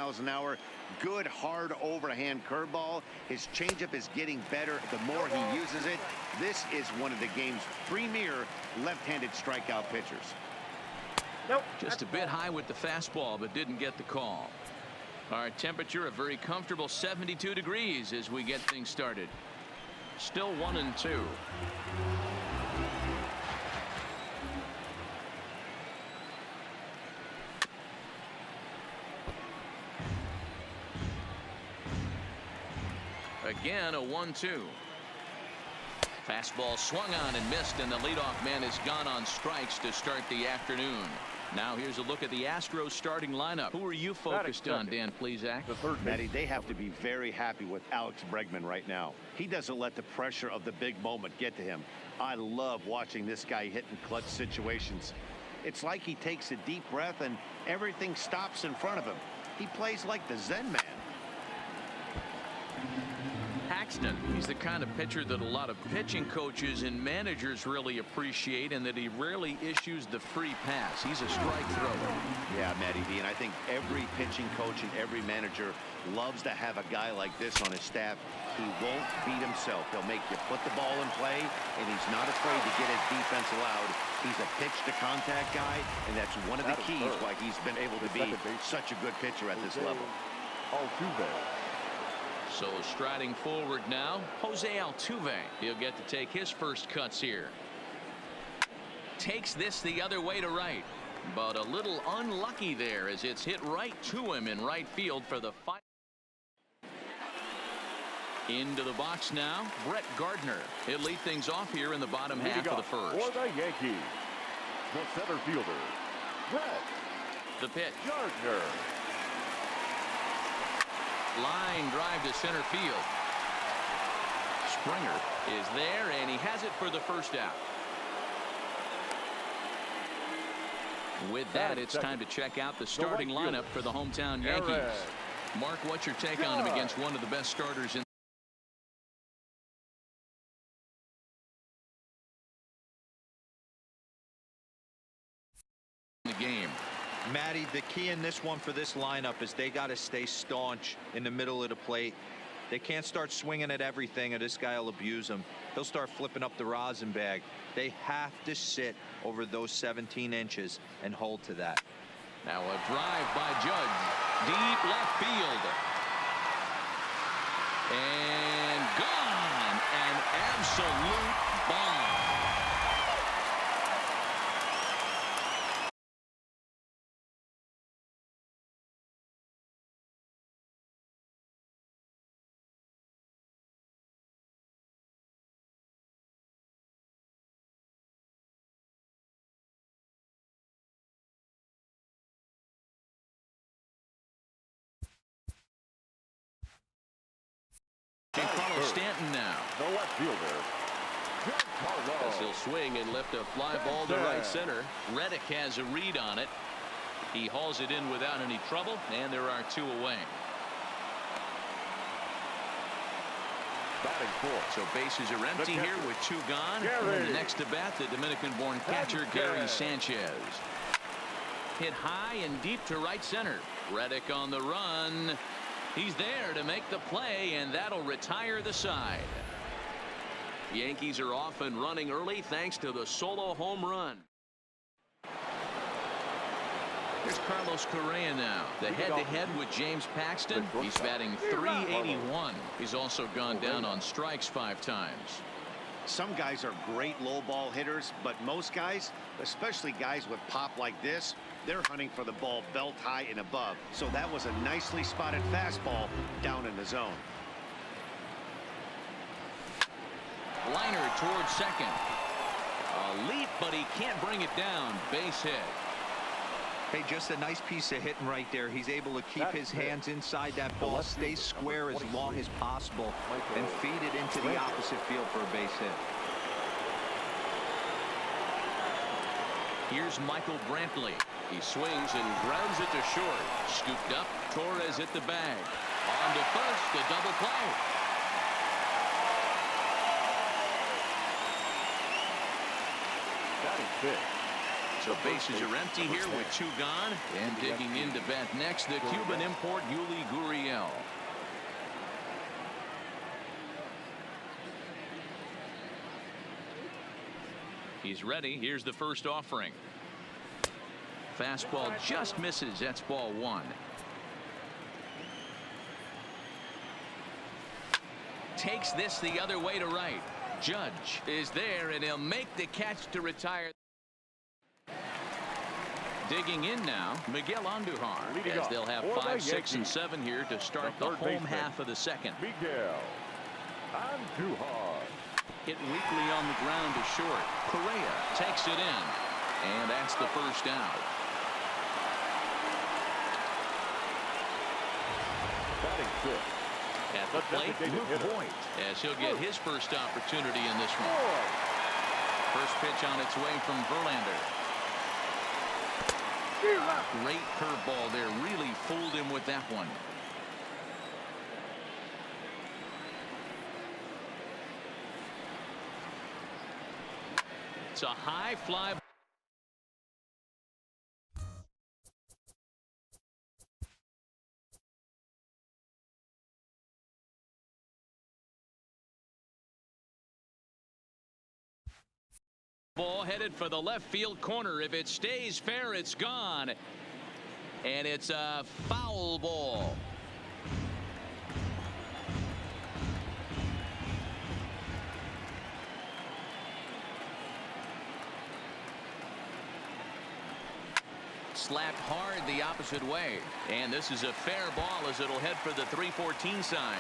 miles an hour. Good, hard overhand curveball. His changeup is getting better the more he uses it. This is one of the game's premier left-handed strikeout pitchers. Nope. Just a bit high with the fastball, but didn't get the call. Our temperature a very comfortable 72 degrees as we get things started. Still 1-2. Again, a 1-2. Fastball swung on and missed, and the leadoff man is gone on strikes to start the afternoon. Now here's a look at the Astros starting lineup. Who are you focused on, Dan Plesac? Matty, they have to be very happy with Alex Bregman right now. He doesn't let the pressure of the big moment get to him. I love watching this guy hit in clutch situations. It's like he takes a deep breath and everything stops in front of him. He plays like the Zen man. Paxton, he's the kind of pitcher that a lot of pitching coaches and managers really appreciate, and that he rarely issues the free pass. He's a strike thrower. Yeah, Matty V, and I think every pitching coach and every manager loves to have a guy like this on his staff. He won't beat himself. He'll make you put the ball in play, and he's not afraid to get his defense allowed. He's a pitch-to-contact guy, and that's one of the keys why he's been able to be such a good pitcher at this level. So striding forward now, Jose Altuve. He'll get to take his first cuts here. Takes this the other way to right, but a little unlucky there as it's hit right to him in right field for the final. Into the box now, Brett Gardner. He'll lead things off here in the bottom half of the first. For the Yankees, the center fielder, Brett. The pitch. Gardner. Line drive to center field. Springer is there, and he has it for the first out. With that, it's time to check out the starting lineup for the hometown Yankees. Mark, what's your take on him against one of the best starters in the game? Matty, the key in this one for this lineup is they got to stay staunch in the middle of the plate. They can't start swinging at everything, or this guy will abuse them. He'll start flipping up the rosin bag. They have to sit over those 17 inches and hold to that. Now a drive by Judge, deep left field, and gone. An absolute bomb. Stanton now. The left fielder, As he'll swing and lift a fly ball to right center. Reddick has a read on it. He hauls it in without any trouble, and there are two away. batting fourth. So bases are empty here with two gone. And the next to bat, the Dominican-born catcher Gary Sanchez. Hit high and deep to right center. Reddick on the run. He's there to make the play, and that'll retire the side. Yankees are off and running early thanks to the solo home run. Here's Carlos Correa now. The head-to-head with James Paxton. He's batting .381. He's also gone down on strikes 5 times. Some guys are great low ball hitters, but most guys, especially guys with pop like this, they're hunting for the ball belt high and above. So that was a nicely spotted fastball down in the zone. Liner towards second. A leap, but he can't bring it down. Base hit. Hey, just a nice piece of hitting right there. He's able to keep his hands inside that ball, stay square as long as possible, and feed it into the opposite field for a base hit. Here's Michael Brantley. He swings and grounds it to short. Scooped up. Torres hit the bag. On to first, a double play. Batting fifth. So bases are empty here with 2 gone. And digging into bat next, the Cuban import Yuli Gurriel. He's ready. Here's the first offering. Fastball just misses. That's ball 1. Takes this the other way to right. Judge is there, and he'll make the catch to retire. Digging in now, Miguel Andujar, as they'll have 5, 6, and 7 here to start the home half of the second. Miguel Andujar. Hit weakly on the ground to short. Correa takes it in, and that's the first out. Batting fifth. At the plate, Luke Voigt, as he'll get his first opportunity in this one. First pitch on its way from Verlander. Great curveball there. Really fooled him with that one. It's a high fly. Ball headed for the left field corner. If it stays fair, it's gone. And it's a foul ball. Slapped hard the opposite way. And this is a fair ball as it'll head for the 314 sign.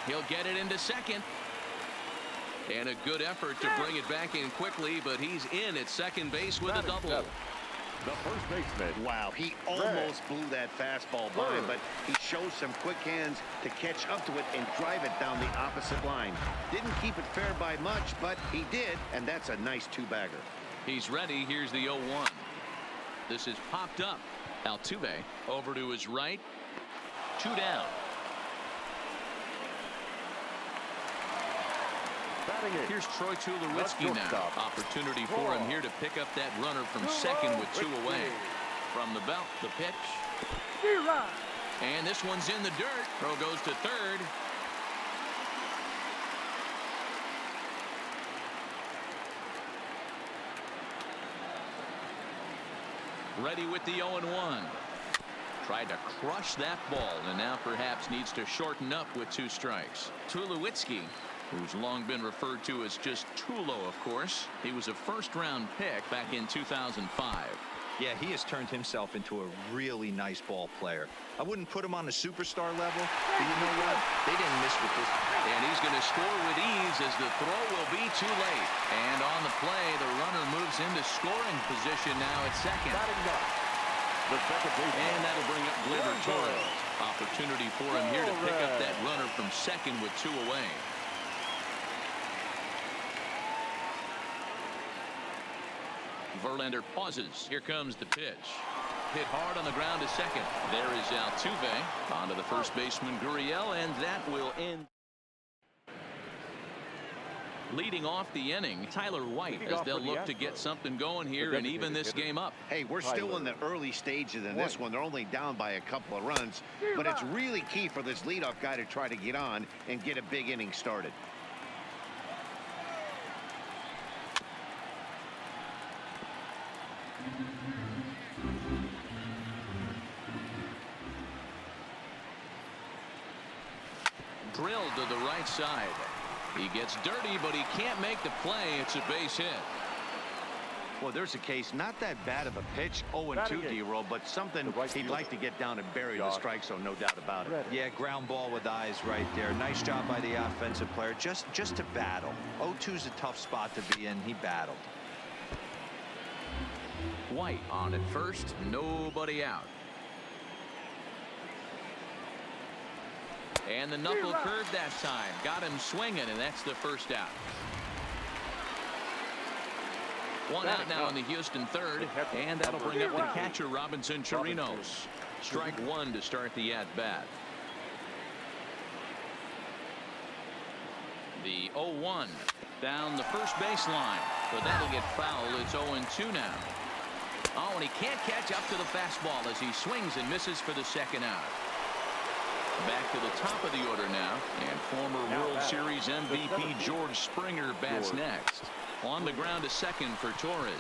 He'll get it into second. And a good effort to bring it back in quickly, but he's in at second base with a double. The first baseman. Wow, he almost blew that fastball by him, but he shows some quick hands to catch up to it and drive it down the opposite line. Didn't keep it fair by much, but he did, and that's a nice 2-bagger. He's ready. Here's the 0-1. This is popped up. Altuve over to his right. 2 down. Here's Troy Tulowitzki now. Opportunity for him here to pick up that runner from second with 2 away. From the belt, the pitch. And this one's in the dirt. Throw goes to third. Ready with the 0-1. Tried to crush that ball, and now perhaps needs to shorten up with 2 strikes. Tulowitzki, who's long been referred to as just Tulo, of course. He was a first-round pick back in 2005. Yeah, he has turned himself into a really nice ball player. I wouldn't put him on the superstar level, but you know what? They didn't miss with this. And he's going to score with ease as the throw will be too late. And on the play, the runner moves into scoring position now at second. And that'll bring up Gleyber Torres. Opportunity for him here to pick up that runner from second with 2 away. Verlander pauses. Here comes the pitch. Hit hard on the ground to second. There is Altuve. On to the first baseman Gurriel, and that will end. Leading off the inning, Tyler White, as they'll look to get something going here and even this game up. Hey, we're still in the early stages in this one. They're only down by a couple of runs, but it's really key for this leadoff guy to try to get on and get a big inning started. Drilled to the right side. He gets dirty, but he can't make the play. It's a base hit. Well, there's a case, not that bad of a pitch, 0-2 D-roll, but something he'd like to get down and bury the strike zone, no doubt about it. Yeah, ground ball with eyes right there. Nice job by the offensive player, just to battle. 0-2's a tough spot to be in. He battled. White on at first, nobody out. And the knuckle curve that time got him swinging, and that's the first out. 1 out now in the Houston third, and that'll bring up the catcher Robinson Chirinos. Strike 1 to start the at-bat. The 0-1 down the first baseline, but that'll get foul. It's 0-2 now. Oh, and he can't catch up to the fastball as he swings and misses for the second out. Back to the top of the order now, and former World Series MVP George Springer bats next. On the ground to second for Torres.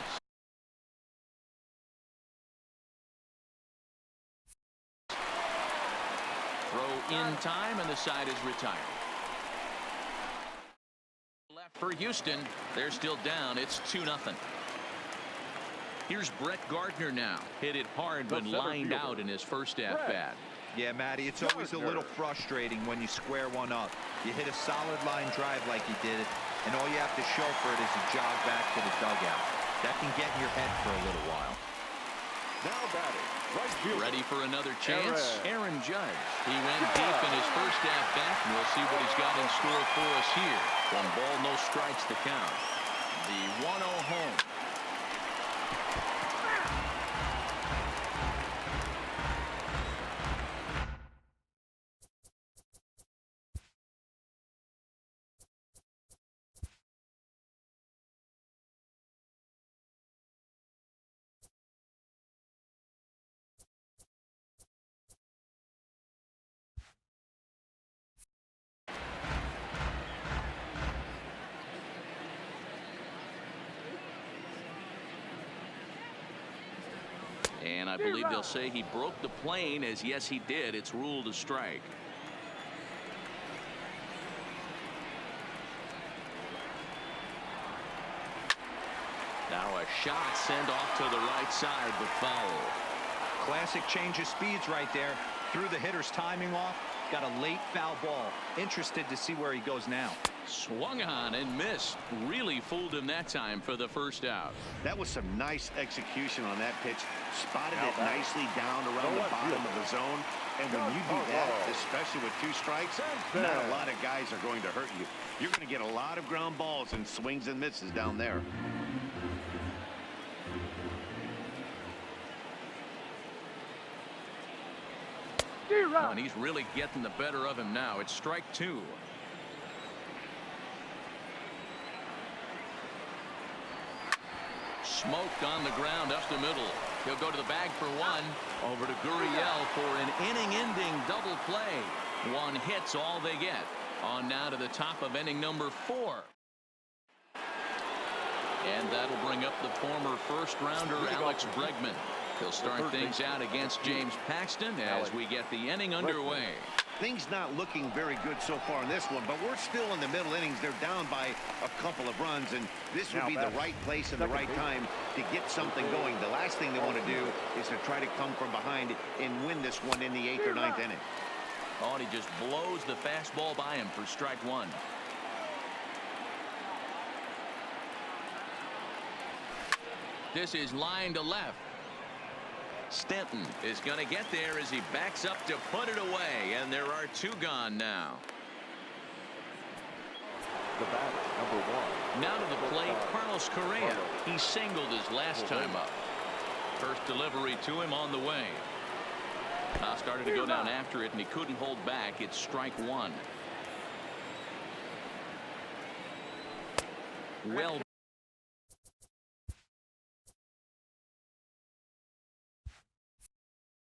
Throw in time, and the side is retired. Left for Houston. They're still down. It's 2-0. Here's Brett Gardner now. Hit it hard, but lined out in his first at-bat. Yeah, Matty, it's always a little frustrating when you square one up. You hit a solid line drive like you did, and all you have to show for it is a jog back to the dugout. That can get in your head for a little while. Now batting, right fielder. Ready for another chance? Aaron Judge. He went deep in his first at-bat, and we'll see what he's got in store for us here. 1 ball, no strikes to count. The 1-0 home. And I believe they'll say he broke the plane, as yes, he did. It's ruled a strike. Now a shot sent off to the right side, but foul. Classic change of speeds right there. Threw the hitter's timing off. Got a late foul ball. Interested to see where he goes now. Swung on and missed. Really fooled him that time for the first out. That was some nice execution on that pitch. Spotted it nicely down around the bottom of the zone. And when you do that, especially with 2 strikes, not a lot of guys are going to hurt you. You're going to get a lot of ground balls and swings and misses down there. And he's really getting the better of him now. It's strike 2. Smoked on the ground up the middle. He'll go to the bag for 1. Over to Gurriel for an inning-ending double play. 1 hit's all they get. On now to the top of inning number 4. And that'll bring up the former first-rounder Alex Bregman. He'll start things out against James Paxton as we get the inning underway. Things not looking very good so far in this one, but we're still in the middle innings. They're down by a couple of runs, and this would be the right place and the right time to get something going. The last thing they want to do is to try to come from behind and win this one in the 8th or 9th inning. Oh, and he just blows the fastball by him for strike 1. This is line to left. Stanton is going to get there as he backs up to put it away, and there are 2 gone now. The batter, number 1. Now to the plate, Carlos Correa. He singled his last time up. First delivery to him on the way. Started to go down after it, and he couldn't hold back. It's strike 1. Well,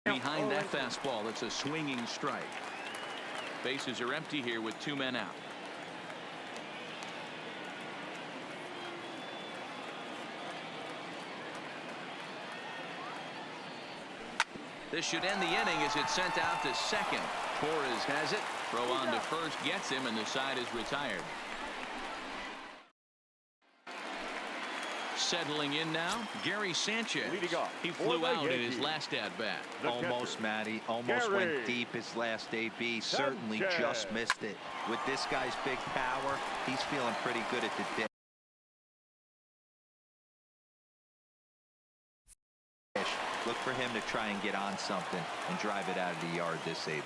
behind that fastball, it's a swinging strike. Bases are empty here with 2 men out. This should end the inning as it's sent out to second. Torres has it. Throw on to first gets him, and the side is retired. Settling in now, Gary Sanchez. He flew out in his last at-bat. Almost, Matty. Almost went deep his last AB. Certainly just missed it. With this guy's big power, he's feeling pretty good at the dish. Look for him to try and get on something and drive it out of the yard this AB.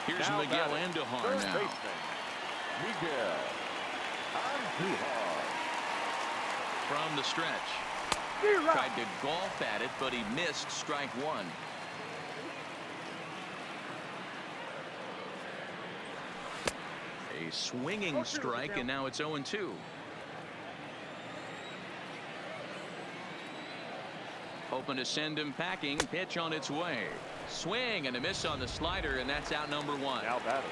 Here's Miguel Andujar now. Miguel Andujar. From the stretch. Tried to golf at it, but he missed strike 1. A swinging strike, and now it's 0-2. hoping to send him packing. Pitch on its way. Swing and a miss on the slider, and that's out number one. Now batting.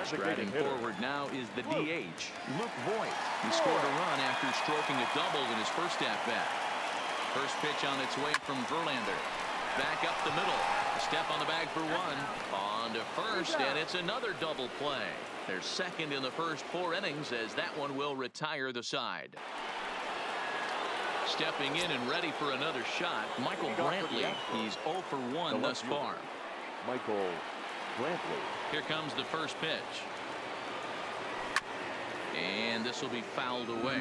Striding forward now is the DH, Luke Voigt. He scored a run after stroking a double in his first at-bat. First pitch on its way from Verlander. Back up the middle. A step on the bag for one. On to first, and it's another double play. They're second in the first 4 innings, as that one will retire the side. Stepping in and ready for another shot, Michael Brantley. He's 0 for 1 thus far. Michael Brantley. Here comes the first pitch. And this will be fouled away.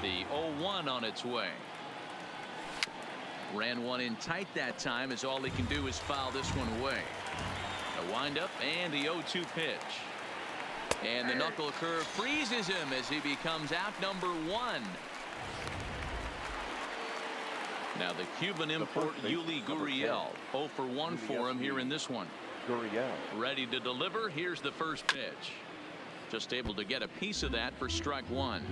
The 0-1 on its way. Ran one in tight that time, as all he can do is foul this one away. A windup and the 0-2 pitch. And the knuckle curve freezes him as he becomes out number 1. Now the Cuban import Yuli Gurriel. 0 for 1 for him here in this one. Gurriel. Ready to deliver. Here's the first pitch. Just able to get a piece of that for strike 1.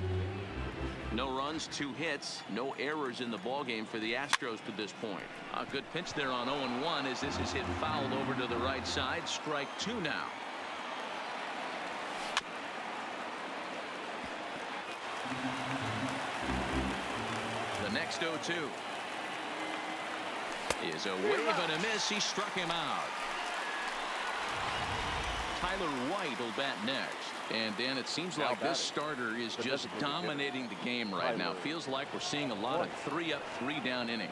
No runs, 2 hits, no errors in the ballgame for the Astros to this point. A good pitch there on 0-1 as this is hit fouled over to the right side. Strike 2 now. The next 0-2 is a wave and a miss. He struck him out. Tyler White will bat next. And Dan, it seems like this starter is just dominating the game right now. Feels like we're seeing a lot of 3 up, 3 down innings.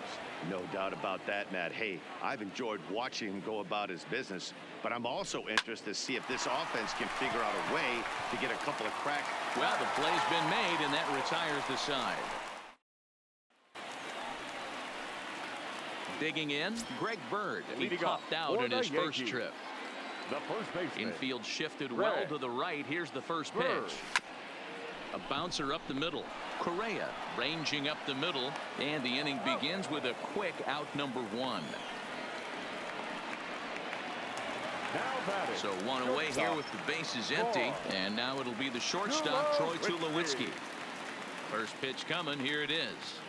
No doubt about that, Matt. Hey, I've enjoyed watching him go about his business, but I'm also interested to see if this offense can figure out a way to get a couple of cracks. Well, the play's been made, and that retires the side. Digging in, Greg Bird. He popped out in his first trip. The first baseman. Infield shifted well to the right. Here's the first pitch. A bouncer up the middle. Correa ranging up the middle, and the inning begins with a quick out number 1. So 1 away here with the bases empty, and now it'll be the shortstop Troy Tulowitzki. First pitch coming. Here it is.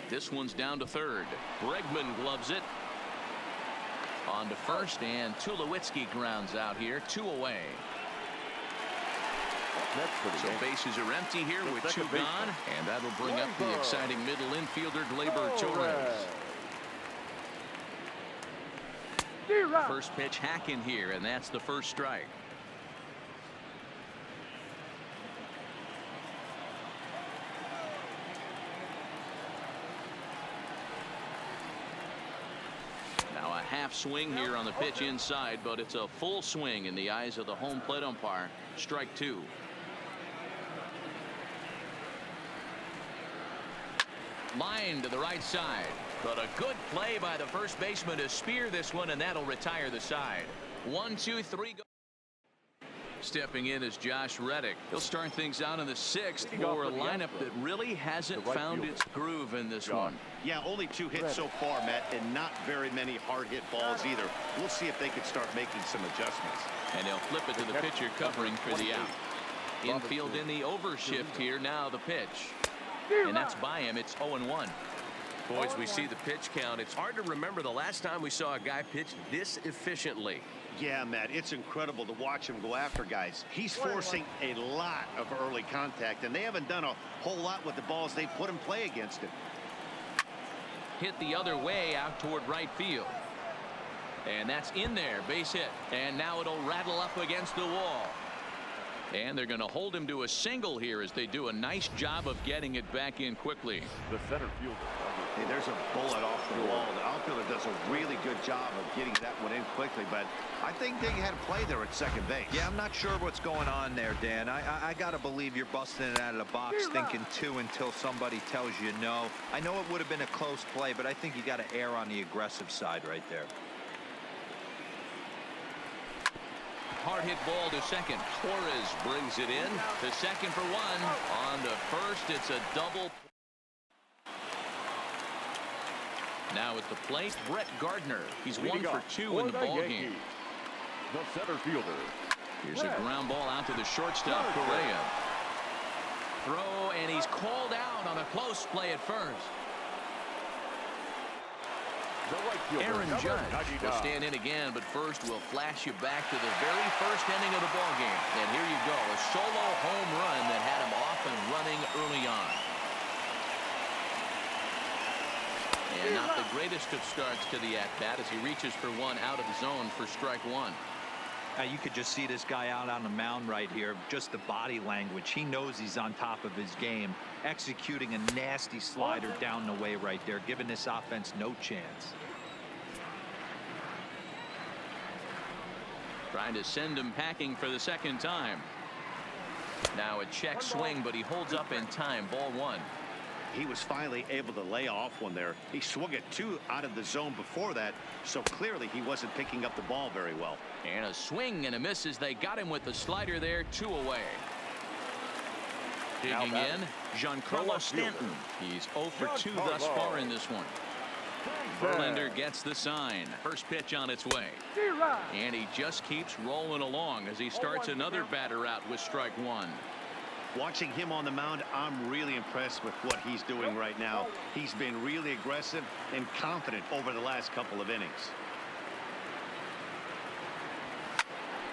This one's down to third. Bregman gloves it. On to first, and Tulowitzki grounds out here. 2 away. So bases are empty here with 2 gone, and that'll bring up the exciting middle infielder Gleyber Torres. First pitch hacking here, and that's the first strike. Now a half swing here on the pitch inside, but it's a full swing in the eyes of the home plate umpire. Strike 2. Line to the right side, but a good play by the first baseman to spear this one, and that'll retire the side. 1, 2, 3 go. Stepping in is Josh Reddick. He'll start things out in the 6th for a lineup that really hasn't found its groove in this one. Yeah, only 2 hits so far, Matt, and not very many hard hit balls either. We'll see if they can start making some adjustments. And they'll flip it to the pitcher covering for the out. Infield in the overshift here. Now the pitch. And that's by him. It's 0-1. Boys, we see the pitch count. It's hard to remember the last time we saw a guy pitch this efficiently. Yeah, Matt, it's incredible to watch him go after guys. He's forcing a lot of early contact, and they haven't done a whole lot with the balls they put in play against him. Hit the other way out toward right field. And that's in there. Base hit. And now it'll rattle up against the wall. And they're going to hold him to a single here as they do a nice job of getting it back in quickly. The center fielder. Hey, there's a bullet off the wall. The outfielder does a really good job of getting that one in quickly, but I think they had a play there at second base. Yeah, I'm not sure what's going on there, Dan. I got to believe you're busting it out of the box thinking 2 until somebody tells you no. I know it would have been a close play, but I think you got to err on the aggressive side right there. Hard hit ball to second. Torres brings it in. To second for 1. On to first, it's a double. Now at the plate, Brett Gardner. He's 1 for 2 in the ball game. The center fielder. Here's a ground ball out to the shortstop, Correa. throw, and he's called out on a close play at first. Aaron Judge will stand in again, but first we'll flash you back to the very first inning of the ball game. And here you go, a solo home run that had him off and running early on. And not the greatest of starts to the at-bat as he reaches for one out of the zone for strike one. You could just see this guy out on the mound right here. Just the body language. He knows he's on top of his game. Executing a nasty slider down the way right there, giving this offense no chance. Trying to send him packing for the second time. Now a check swing, but he holds up in time. Ball one. He was finally able to lay off one there. He swung at two out of the zone before that, so clearly he wasn't picking up the ball very well. And a swing and a miss as they got him with the slider there, 2 away. Digging in, Giancarlo Stanton. He's 0 for 2 thus far in this one. Verlander gets the sign. First pitch on its way. And he just keeps rolling along as he starts another batter out with strike one. Watching him on the mound, I'm really impressed with what he's doing right now. He's been really aggressive and confident over the last couple of innings.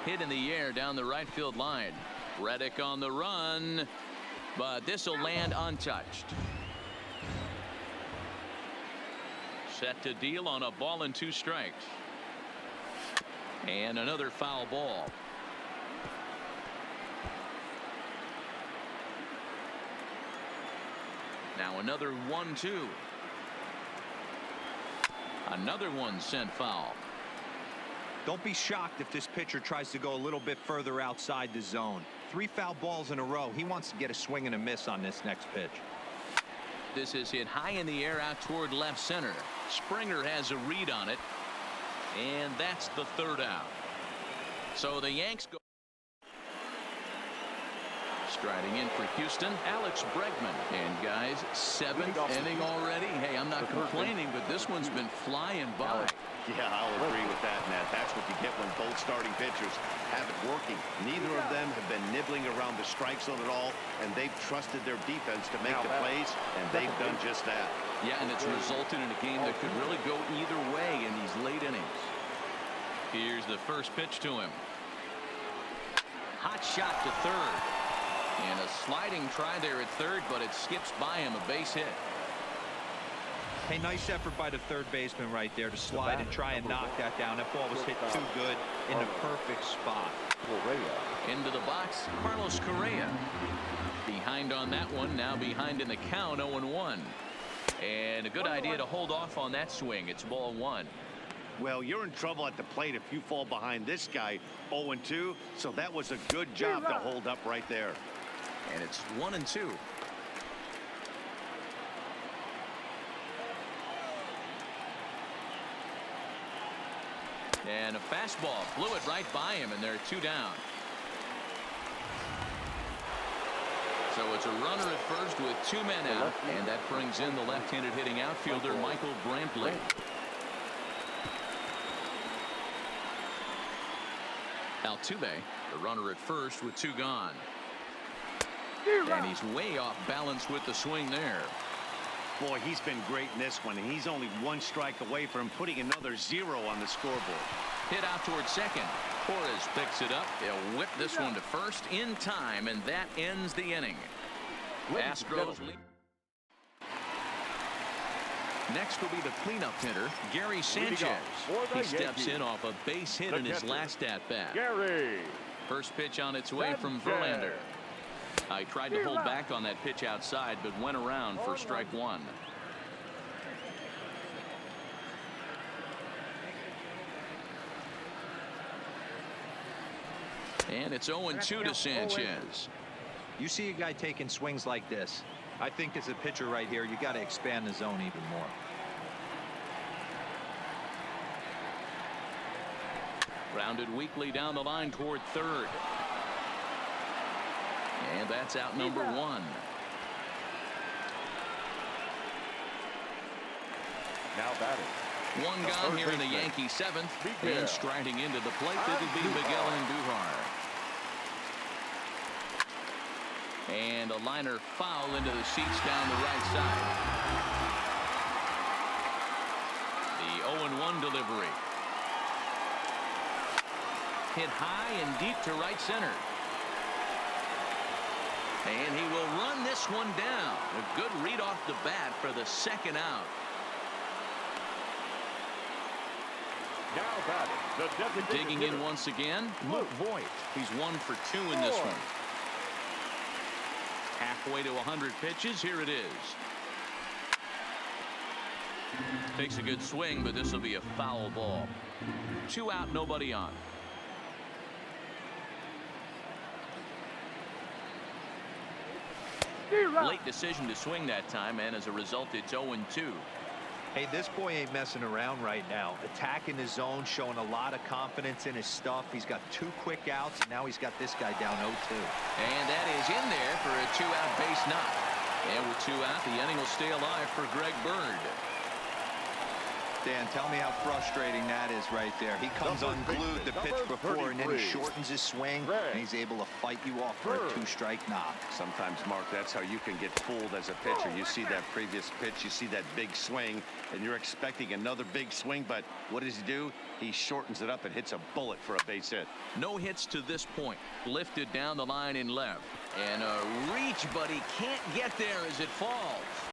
Hit in the air down the right field line. Reddick on the run, but this will land untouched. Set to deal on a ball and 2 strikes. And another foul ball. Now another 1-2. Another one sent foul. Don't be shocked if this pitcher tries to go a little bit further outside the zone. 3 foul balls in a row. He wants to get a swing and a miss on this next pitch. This is hit high in the air out toward left center. Springer has a read on it, and that's the 3rd out. So the Yanks go. Striding in for Houston, Alex Bregman. And guys, 7th inning already. Hey, I'm not complaining, but this one's been flying by. Yeah, I'll agree with that, Matt. That's what you get when both starting pitchers have it working. Neither of them have been nibbling around the strike zone at all, and they've trusted their defense to make the plays, and they've done just that. Yeah, and it's resulted in a game that could really go either way in these late innings. Here's the first pitch to him. Hot shot to third. And a sliding try there at third, but it skips by him, a base hit. Hey, nice effort by the third baseman right there to slide and try and knock that down. That ball was hit too good in the perfect spot. Into the box, Carlos Correa. Behind on that one, now behind in the count, 0-1. And a good idea to hold off on that swing. It's ball one. Well, you're in trouble at the plate if you fall behind this guy 0-2, so that was a good job to hold up right there. And it's 1-2. And a fastball blew it right by him, and there are 2 down. So it's a runner at first with 2 men out, and that brings in the left-handed hitting outfielder Michael Brantley. Altuve, the runner at first with 2 gone. And he's way off balance with the swing there. Boy, he's been great in this one, and he's only 1 strike away from putting another 0 on the scoreboard. Hit out towards second. Torres picks it up. He'll whip this one to first in time, and that ends the inning. Astros lead. Next will be the cleanup hitter, Gary Sanchez. He steps in off a base hit in his last at-bat. First pitch on its way from Verlander. I tried to hold back on that pitch outside, but went around for strike one. And it's 0-2 to Sanchez. You see a guy taking swings like this. I think as a pitcher right here, you got to expand the zone even more. Grounded weakly down the line toward third. And that's out number 1. Now batting. 1 gone here in the Yankee 7th. And striding into the plate, it'll be Miguel Andujar. And a liner foul into the seats down the right side. The 0-1 delivery. Hit high and deep to right center. And he will run this one down. A good read off the bat for the second out. Now batting, the designated Digging hitter. in once again, Luke Voigt. He's 1 for 2 in this one. Halfway to 100 pitches. Here it is. Takes a good swing, but this will be a foul ball. 2 out, nobody on. Late decision to swing that time, and as a result, it's 0-2. Hey, this boy ain't messing around right now. Attacking the zone, showing a lot of confidence in his stuff. He's got 2 quick outs, and now he's got this guy down 0-2. And that is in there for a 2-out base knock. And with 2 out, the inning will stay alive for Greg Bird. Dan, tell me how frustrating that is right there. He comes unglued the pitch before, and then he shortens his swing, and he's able to fight you off for a 2-strike knock. Sometimes, Mark, that's how you can get fooled as a pitcher. You see that previous pitch, you see that big swing, and you're expecting another big swing, but what does he do? He shortens it up and hits a bullet for a base hit. No hits to this point. Lifted down the line in left. And a reach, but he can't get there as it falls.